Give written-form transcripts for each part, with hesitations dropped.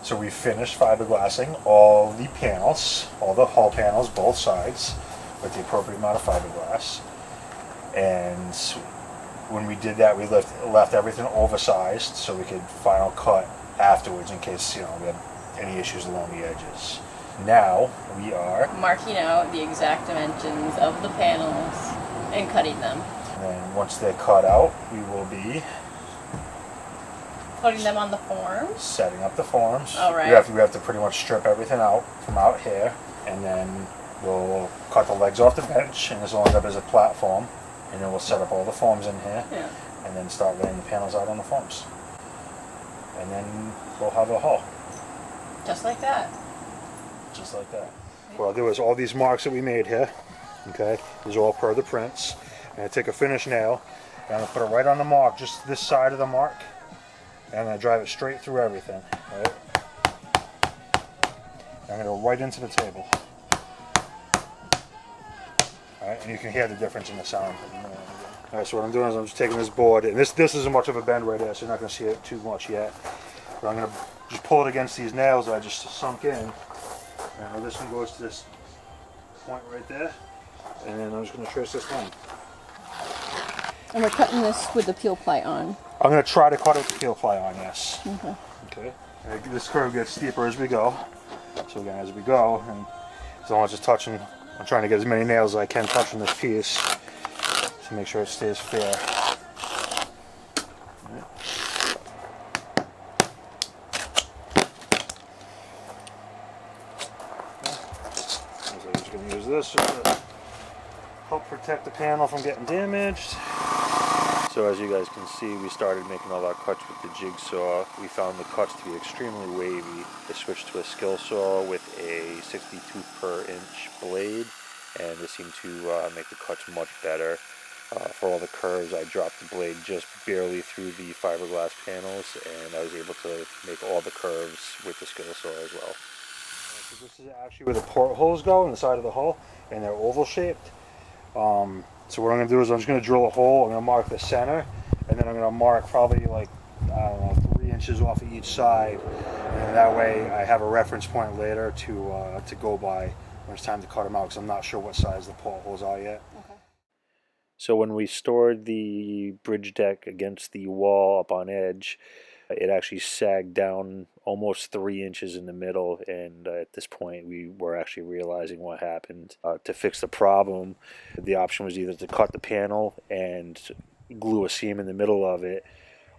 So we finished fiberglassing all the panels, all the hull panels, both sides, with the appropriate amount of fiberglass. And when we did that, we left everything oversized so we could final cut afterwards in case, you know, we had any issues along the edges. Now we are marking out the exact dimensions of the panels and cutting them. And then once they're cut out, we will be putting them on the forms. Setting up the forms. All right. We have to pretty much strip everything out from out here, and then we'll cut the legs off the bench, and this will end up as a platform. And then we'll set up all the forms in here, and then start laying the panels out on the forms. And then we'll have a hull. Just like that. Just like that. Well, there was all these marks that we made here. Okay, these are all per the prints. And I take a finish nail, and I'm gonna put it right on the mark, just this side of the mark, and I'm gonna drive it straight through everything. Right? I'm gonna go right into the table. All right, and you can hear the difference in the sound. All right, so what I'm doing is I'm just taking this board, and this isn't much of a bend right there, so you're not gonna see it too much yet. But I'm gonna just pull it against these nails that I just sunk in. And this one goes to this point right there, and then I'm just going to trace this line. And we're cutting this with the peel ply on. I'm going to try to cut it with the peel ply on, yes. Okay. Okay. And this curve gets steeper as we go. So again, as we go, and as long as it's touching, I'm trying to get as many nails as I can touching this piece to make sure it stays fair. This just to help protect the panel from getting damaged. So as you guys can see, we started making all our cuts with the jigsaw. We found the cuts to be extremely wavy. I switched to a skill saw with a 62 per inch blade, and this seemed to make the cuts much better. For all the curves, I dropped the blade just barely through the fiberglass panels, and I was able to make all the curves with the skill saw as well. So this is actually where the portholes go in the side of the hull, and they're oval shaped. So what I'm going to do is I'm just going to drill a hole. I'm going to mark the center, and then I'm going to mark probably like, I don't know, 3 inches off of each side, and that way I have a reference point later to go by when it's time to cut them out, because I'm not sure what size the portholes are yet. Okay. So when we stored the bridge deck against the wall up on edge, it actually sagged down almost 3 inches in the middle, and at this point we were actually realizing what happened. To fix the problem, the option was either to cut the panel and glue a seam in the middle of it,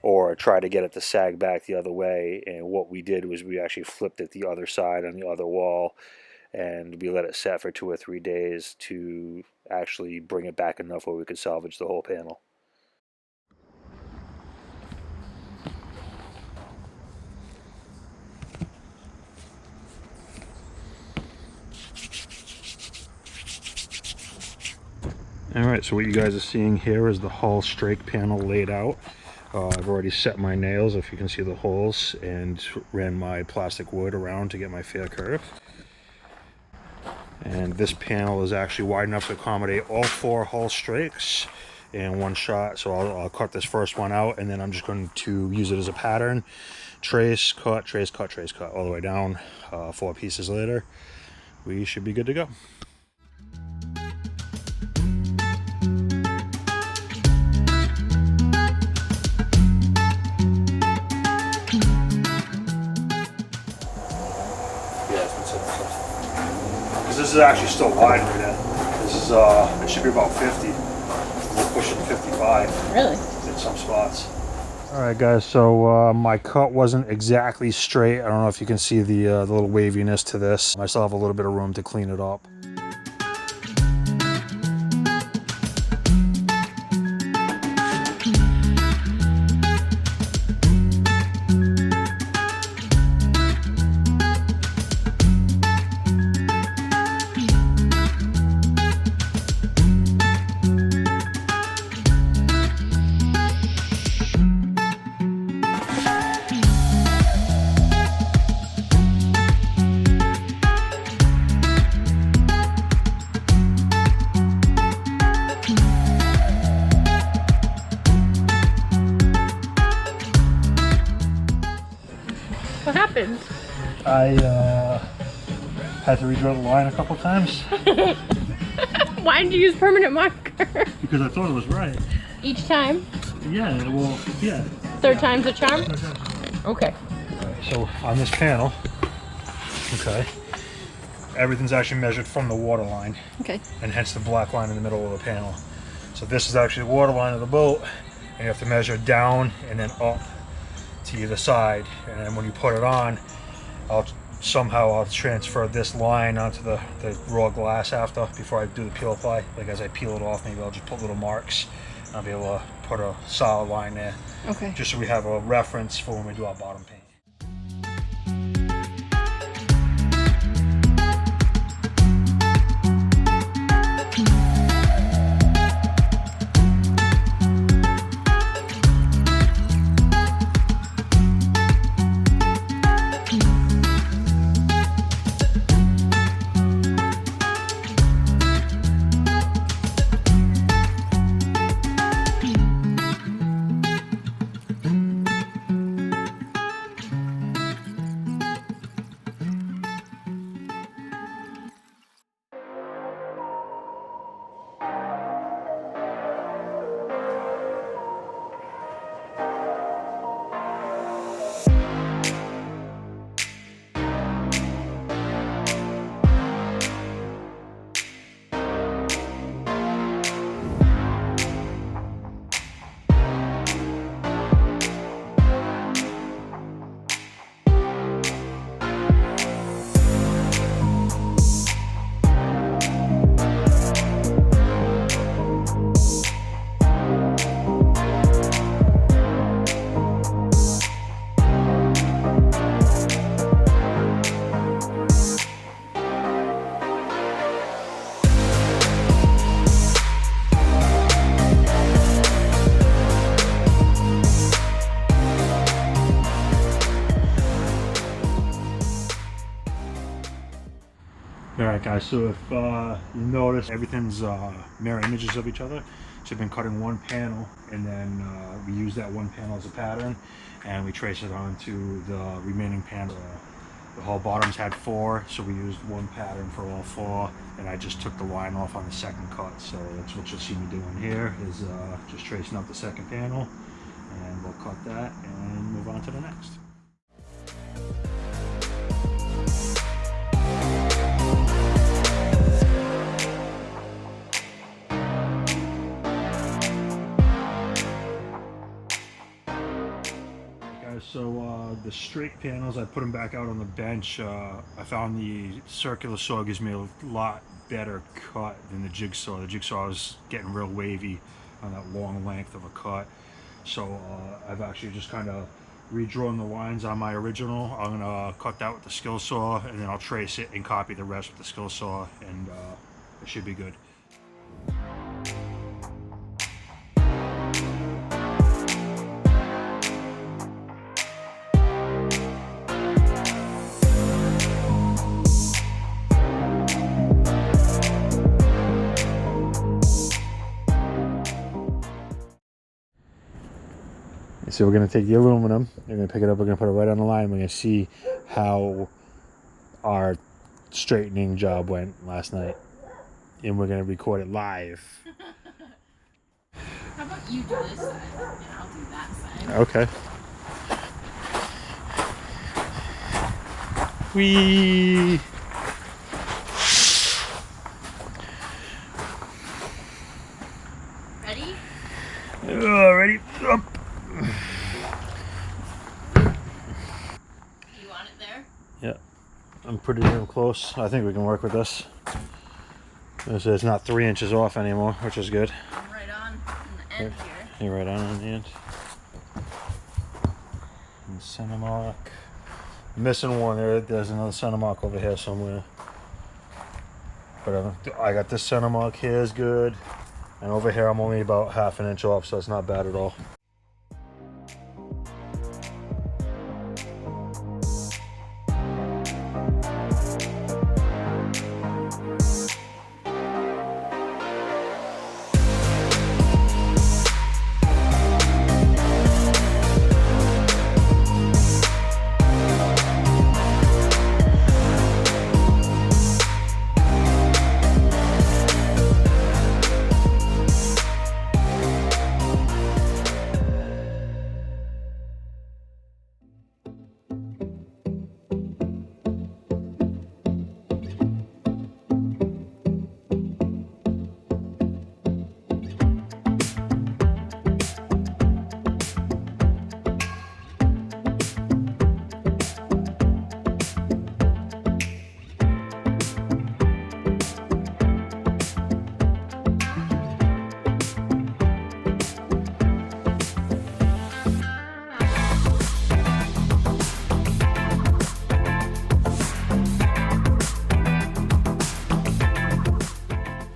or try to get it to sag back the other way. And what we did was we actually flipped it the other side on the other wall, and we let it set for 2 or 3 days to actually bring it back enough where we could salvage the whole panel. Alright, so what you guys are seeing here is the hull strake panel laid out. I've already set my nails, if you can see the holes, and ran my plastic wood around to get my fair curve. And this panel is actually wide enough to accommodate all 4 hull strakes in one shot. So I'll cut this first one out, and then I'm just going to use it as a pattern. Trace, cut, trace, cut, trace, cut, all the way down. 4 pieces later, we should be good to go. This is actually still wide right now. This is it should be about 50. We're pushing 55. Really? In some spots. All right, guys. So my cut wasn't exactly straight. I don't know if you can see the little waviness to this. I still have a little bit of room to clean it up. What happened? I had to redraw the line a couple times. Why did you use permanent marker? Because I thought it was right. Each time? Yeah, well, yeah. Third time's a charm? Okay. So on this panel, okay, everything's actually measured from the water line. Okay. And hence the black line in the middle of the panel. So this is actually the water line of the boat, and you have to measure down and then up to either side. And then when you put it on, I'll transfer this line onto the raw glass before I do the peel apply. Like as I peel it off, maybe I'll just put little marks. I'll be able to put a solid line there. Okay. Just so we have a reference for when we do our bottom paint. Alright guys, so if you notice, everything's mirror images of each other. So I've been cutting one panel, and then we use that one panel as a pattern, and we trace it onto the remaining panel. The whole bottoms had 4, so we used one pattern for all 4, and I just took the line off on the second cut. So that's what you'll see me doing here, is just tracing out the second panel, and we'll cut that and move on to the next. So the straight panels, I put them back out on the bench. I found the circular saw gives me a lot better cut than the jigsaw. The jigsaw is getting real wavy on that long length of a cut. So I've actually just kind of redrawn the lines on my original. I'm gonna cut that with the skill saw, and then I'll trace it and copy the rest with the skill saw, and it should be good. So we're going to take the aluminum, we're going to pick it up, we're going to put it right on the line, we're going to see how our straightening job went last night, and we're going to record it live. How about you do this side, and I'll do that side. Okay. Whee! Ready? Ready? Up! You want it there? Yeah, I'm pretty damn close. I think we can work with this. So it's not 3 inches off anymore, which is good. I'm right on the end here. You're right on the end. And center mark. I'm missing one there. There's another center mark over here somewhere. But I got this center mark here is good. And over here I'm only about 1/2 inch off, so it's not bad at all.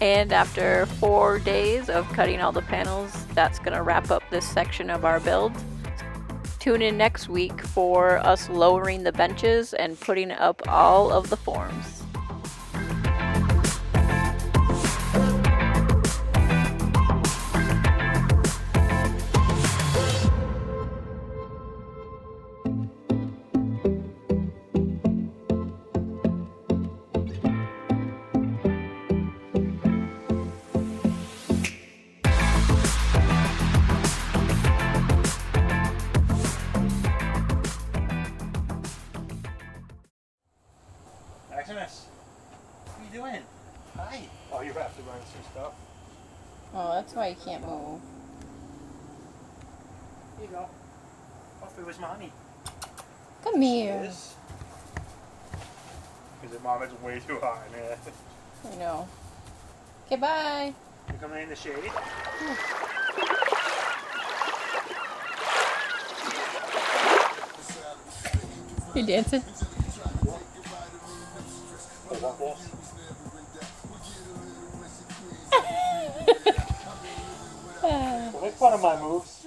And after 4 days of cutting all the panels, that's going to wrap up this section of our build. Tune in next week for us lowering the benches and putting up all of the forms. Maximus, what are you doing? Hi. Oh, you have to run some stuff. Oh, that's why you can't move. Here you go. Off it was mommy. Come here. Because the mom is way too high, man. I know. Okay, bye. You coming in the shade? You dancing? Don't make fun of my moves.